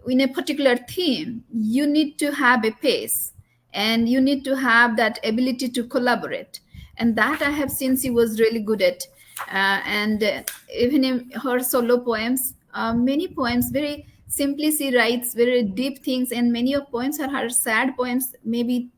in a particular theme, you need to have a pace, and you need to have that ability to collaborate. And that I have seen she was really good at. And even in her solo poems, many poems, very simply she writes very deep things, and many of poems are her sad poems. Maybe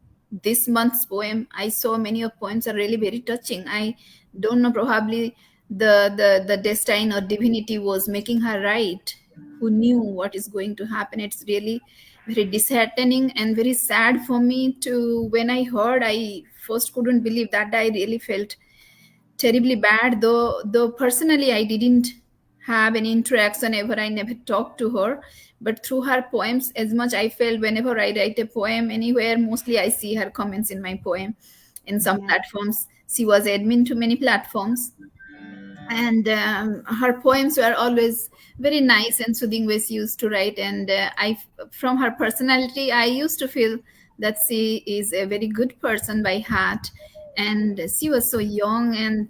this month's poem, I saw many of poems are really very touching. I don't know, probably the destiny or divinity was making her write, who knew what is going to happen. It's really very disheartening and very sad for me to, when I heard, I first couldn't believe that. I really felt terribly bad, though personally I didn't have any interaction ever. I never talked to her, but through her poems, as much I felt, whenever I write a poem anywhere, mostly I see her comments in my poem in some yeah, platforms. She was admin to many platforms, and her poems were always very nice and soothing ways she used to write. And from her personality, I used to feel that she is a very good person by heart. And she was so young, and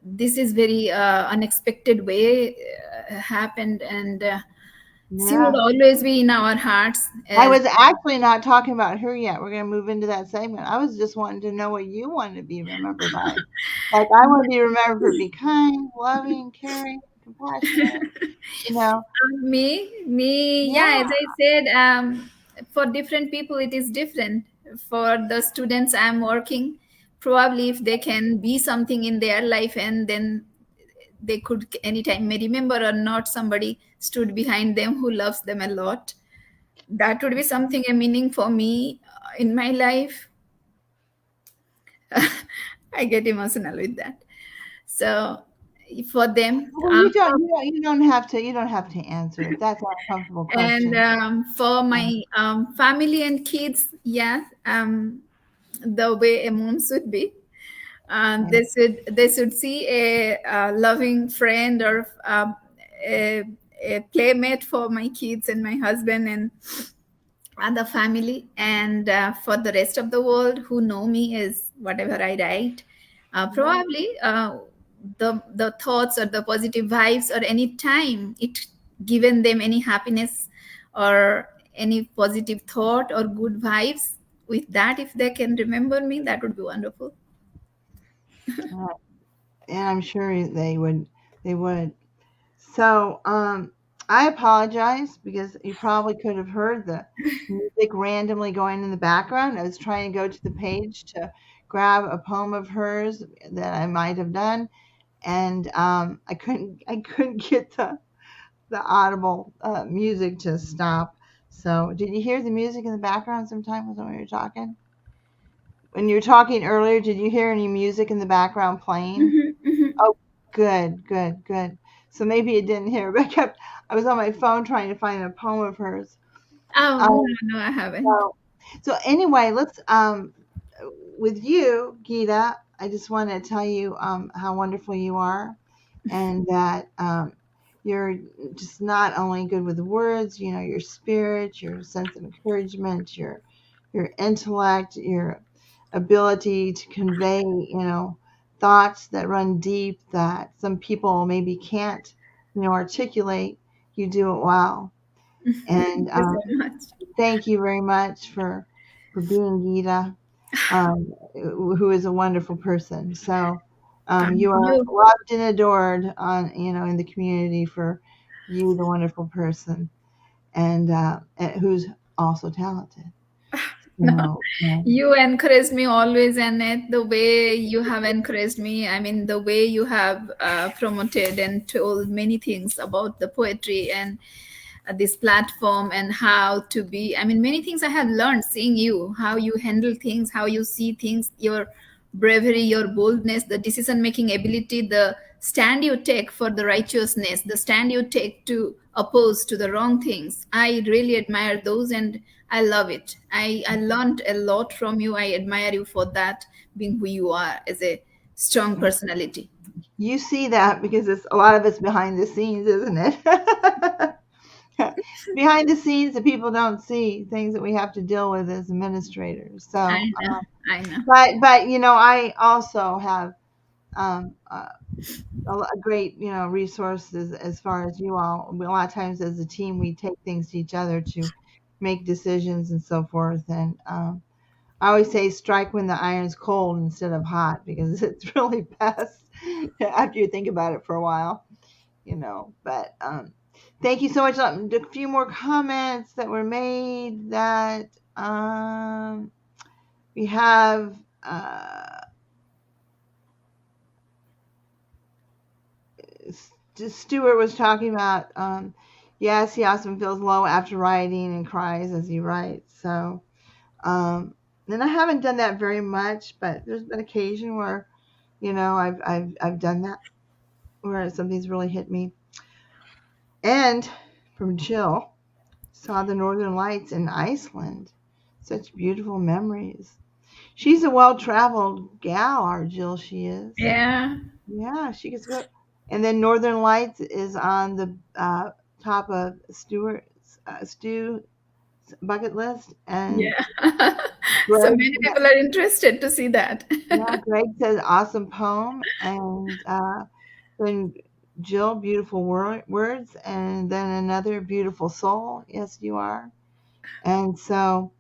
this is very unexpected way happened. And she would yeah. always be in our hearts I as. was actually not talking about her yet. We're going to move into that segment. I was just wanting to know what you wanted to be remembered by. Like, I want to be remembered for be kind, loving, caring, compassionate. You know, Me, yeah, as yeah, I said, for different people, it is different. For the students I'm working, probably if they can be something in their life, and then they could anytime may remember, or not, somebody stood behind them who loves them a lot. That would be something, a meaning for me in my life. I get emotional with that. So for them, well, you don't have to answer it. That's not a comfortable and question. for my family and kids, yeah, the way a mom should be. Yeah, They should see a loving friend, or a, a playmate for my kids and my husband and other family. And for the rest of the world who know me as whatever I write, yeah. probably the thoughts or the positive vibes, or any time it given them any happiness or any positive thought or good vibes, with that, if they can remember me, that would be wonderful. Uh, and I'm sure they would. They would. So, I apologize because you probably could have heard the music randomly going in the background. I was trying to go to the page to grab a poem of hers that I might have done, and I couldn't get the audible music to stop. So, did you hear the music in the background sometimes when we were talking? When you were talking earlier, did you hear any music in the background playing? Mhm, mhm. Oh, good, good, good. So maybe you didn't hear, but I was on my phone trying to find a poem of hers. Oh, no, Um, no, I haven't. so, so anyway, let's with you, Gita. I just want to tell you how wonderful you are, and that you're just not only good with words. You know, your spirit, your sense of encouragement, your intellect, your ability to convey, thoughts that run deep that some people maybe can't. articulate, you do it well. And Thank you so much. thank you very much for being Gita, who is a wonderful person. So Thank you are you. loved and adored in the community for you, the wonderful person, and who's also talented. No, So you encourage me always, Annette. The way you have encouraged me, I mean, the way you have promoted and told many things about the poetry and this platform and how to be. I mean, many things I have learned seeing you, how you handle things, how you see things, your bravery, your boldness, the decision making ability, the stand you take for the righteousness, the stand you take to oppose to the wrong things. I really admire those, and I love it. I learned a lot from you. I admire you for that, being who you are as a strong personality. you see that because it's a lot of it's behind the scenes, isn't it? Behind the scenes that people don't see, things that we have to deal with as administrators. I So, know, I know. but I also have um, uh, a great resources as far as you all. A lot of times as a team, we take things to each other to make decisions and so forth. And I always say strike when the iron's cold instead of hot because it's really best after you think about it for a while. But thank you so much. A few more comments that were made that we have. Stuart was talking about, yes, he often feels low after writing and cries as he writes. So, and I haven't done that very much, but there's been occasion where, I've done that where something's really hit me. And from Jill, saw the Northern Lights in Iceland. Such beautiful memories. She's a well-traveled gal, our Jill. She is. Yeah, Yeah, she gets go. And then Northern Lights is on the top of Stu's bucket list. And yeah. So Greg, many people are interested to see that. yeah, Greg says awesome poem, and then Jill, beautiful words, and then another beautiful soul. Yes, you are. And so,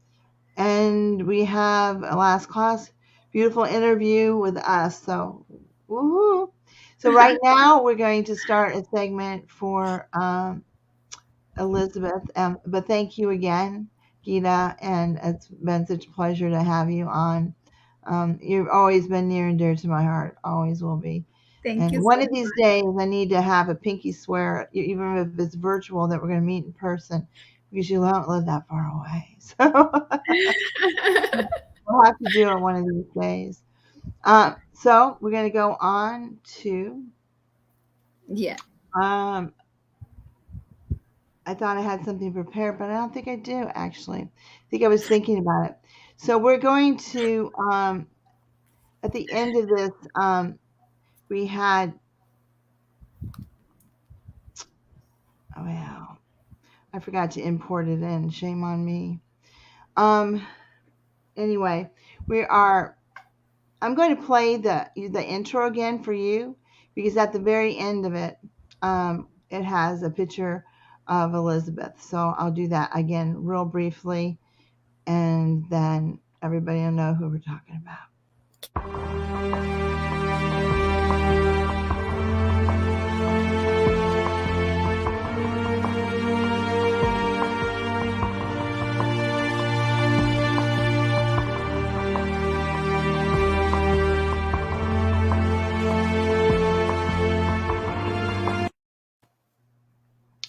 and we have a last class, beautiful interview with us. So, woohoo! So right now we're going to start a segment for Elizabeth. But thank you again, Gita, and it's been such a pleasure to have you on. You've always been near and dear to my heart, always will be. Thank And you one so of these days, I need to have a pinky swear, even if it's virtual, that we're going to meet in person, because you don't live that far away. So much. we'll have to do it one of these days. So we're going to go on to. Yeah. Um, I thought I had something prepared, but I don't think I do actually. I think I was thinking about it. So we're going to at the end of this, we had. Oh wow, I forgot to import it in. Shame on me. Um. Anyway, we are. I'm going to play the intro again for you because at the very end of it, it has a picture of Elizabeth. So I'll do that again real briefly, and then everybody will know who we're talking about.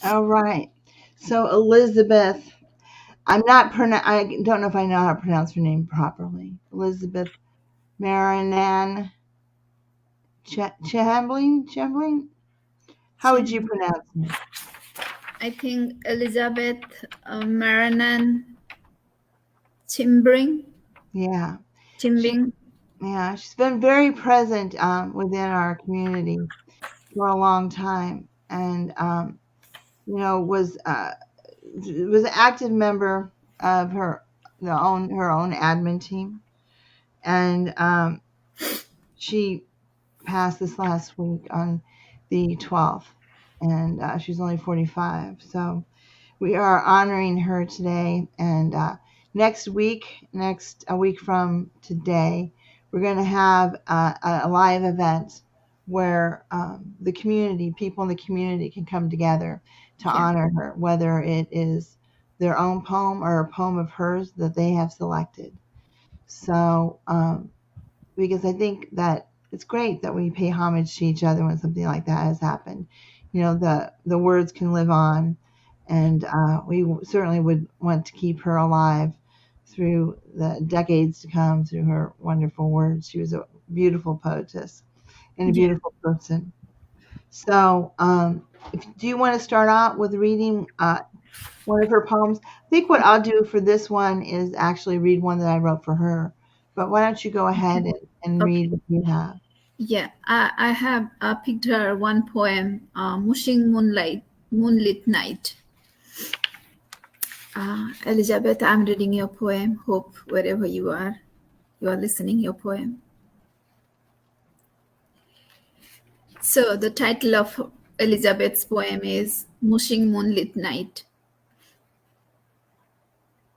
All right. So Elizabeth, I don't know if I know how to pronounce her name properly. Elizabeth Maranan-Cahimbing. How would you pronounce it? I think Elizabeth Maranan Chimbring. Yeah. She Chimbing. Yeah, she's been very present within our community for a long time, and was an active member of her own admin team, and she passed this last week on the 12th. and she's only 45. So we are honoring her today. And next week, next a week from today, we're going to have a live event where the community, people in the community, can come together to Yeah. honor her, whether it is their own poem or a poem of hers that they have selected. So, because I think that it's great that we pay homage to each other when something like that has happened. You know, the words can live on, and we certainly would want to keep her alive through the decades to come through her wonderful words. She was a beautiful poetess and a Yeah. beautiful person. So, do you want to start out with reading one of her poems? I think what I'll do for this one is actually read one that I wrote for her. But why don't you go ahead and Okay. read what you have? Yeah, I have picked her one poem, Mushing Moonlit Night. Elizabeth, I'm reading your poem. Hope wherever you are listening your poem. So the title of Elizabeth's poem is Mushing Moonlit Night.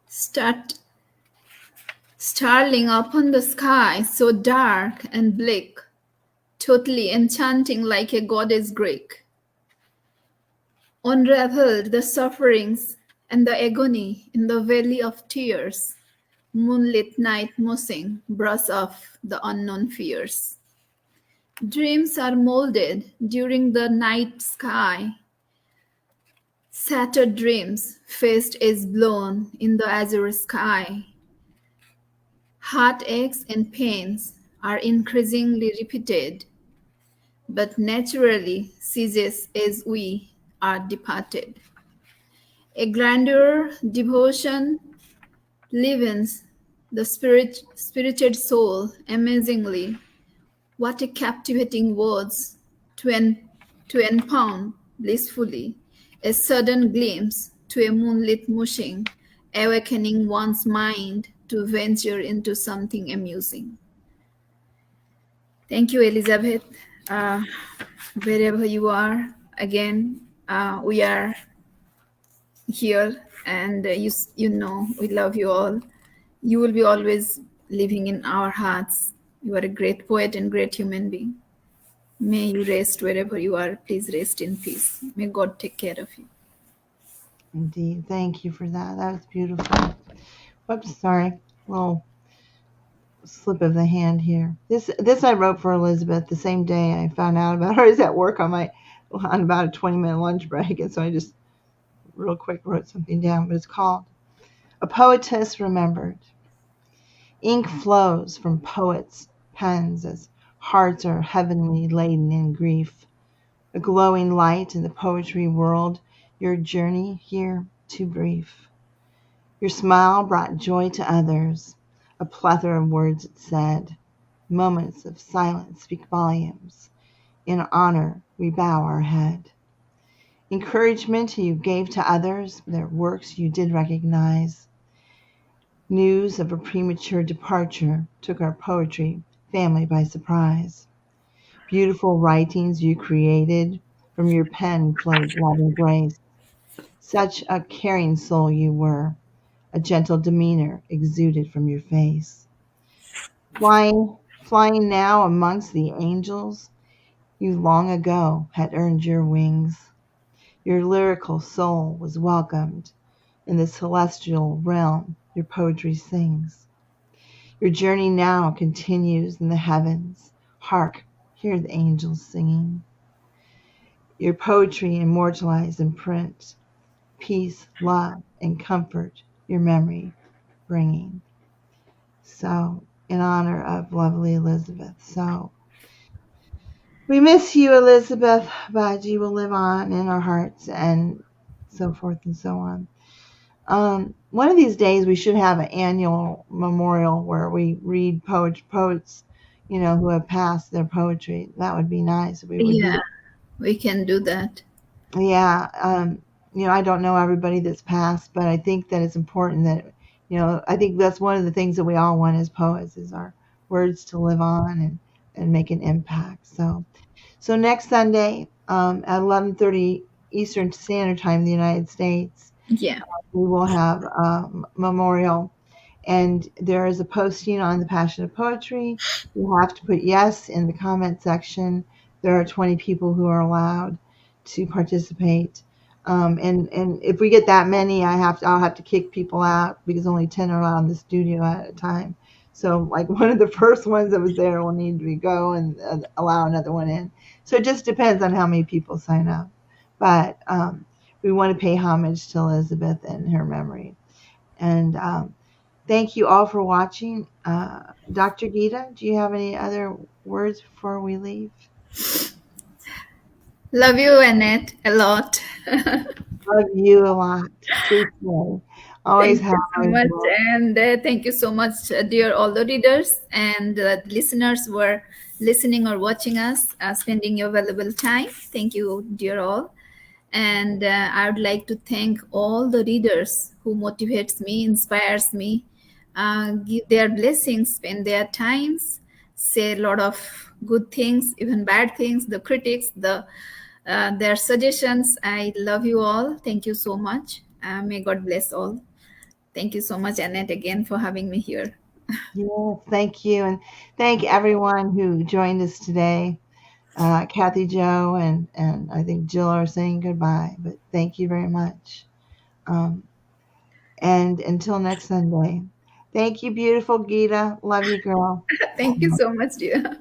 Start starling upon the sky, so dark and bleak, totally enchanting like a goddess Greek. Unraveled the sufferings and the agony in the valley of tears, moonlit night mossing brush off the unknown fears. Dreams are molded during the night sky, shattered dreams, fist is blown in the azure sky. Heartaches and pains are increasingly repeated, but naturally ceases as we are departed. A grandeur devotion livens the spirited soul amazingly. What a captivating words to, to enpound blissfully, a sudden glimpse to a moonlit mushing, awakening one's mind to venture into something amusing. Thank you, Elizabeth. Uh, Wherever you are, again, we are here, and you know we love you all. You will be always living in our hearts. You are a great poet and great human being. May you rest wherever you are. Please rest in peace. May God take care of you. Indeed. Thank you for that. That was beautiful. Whoops, sorry. Little slip of the hand here. This I wrote for Elizabeth the same day I found out about her. I was at work on about a 20-minute lunch break, and so I just real quick wrote something down. But it's called A Poetess Remembered. Ink flows from poets' pens as hearts are heavenly laden in grief. A glowing light in the poetry world, your journey here too brief. Your smile brought joy to others, a plethora of words it said. Moments of silence speak volumes. In honor, we bow our head. Encouragement you gave to others, their works you did recognize. News of a premature departure took our poetry family by surprise. Beautiful writings you created, from your pen flowed love and grace. Such a caring soul you were, a gentle demeanor exuded from your face. Flying now amongst the angels, you long ago had earned your wings. Your lyrical soul was welcomed in the celestial realm your poetry sings. Your journey now continues in the heavens. Hark, hear the angels singing. Your poetry immortalized in print. Peace, love, and comfort your memory bringing. So, in honor of lovely Elizabeth. So, we miss you, Elizabeth, but you will live on in our hearts and so forth and so on. One of these days, we should have an annual memorial where we read poets, who have passed their poetry. That would be nice if we would do Yeah, that. we can do that. Yeah, I don't know everybody that's passed, but I think that it's important that, I think that's one of the things that we all want as poets is our words to live on and make an impact. So next Sunday, at 11:30 Eastern Standard Time in the United States. Yeah. We will have a memorial, and there is a posting on the Passion of Poetry. You have to put yes in the comment section. There are 20 people who are allowed to participate. And if we get that many, I'll have to kick people out because only 10 are allowed in the studio at a time. So like one of the first ones that was there will need to go and allow another one in. So it just depends on how many people sign up. But we want to pay homage to Elizabeth and her memory. And thank you all for watching. Dr. Gita, do you have any other words before we leave? Love you, Annette, a lot. Love you a lot. Please play. Always Thank have you so my much. book. And thank you so much, dear all the readers and listeners who are listening or watching us, spending your valuable time. Thank you, dear all. And I would like to thank all the readers who motivates me, inspires me, give their blessings, spend their times, say a lot of good things, even bad things, the critics, their suggestions. I love you all. Thank you so much. May God bless all. Thank you so much, Annette, again for having me here. Yes, thank you. And thank everyone who joined us today. Kathy Joe and I think Jill are saying goodbye, but thank you very much. Um, and until next Sunday, thank you, beautiful Gita. Love you, girl. Thank you so much, dear.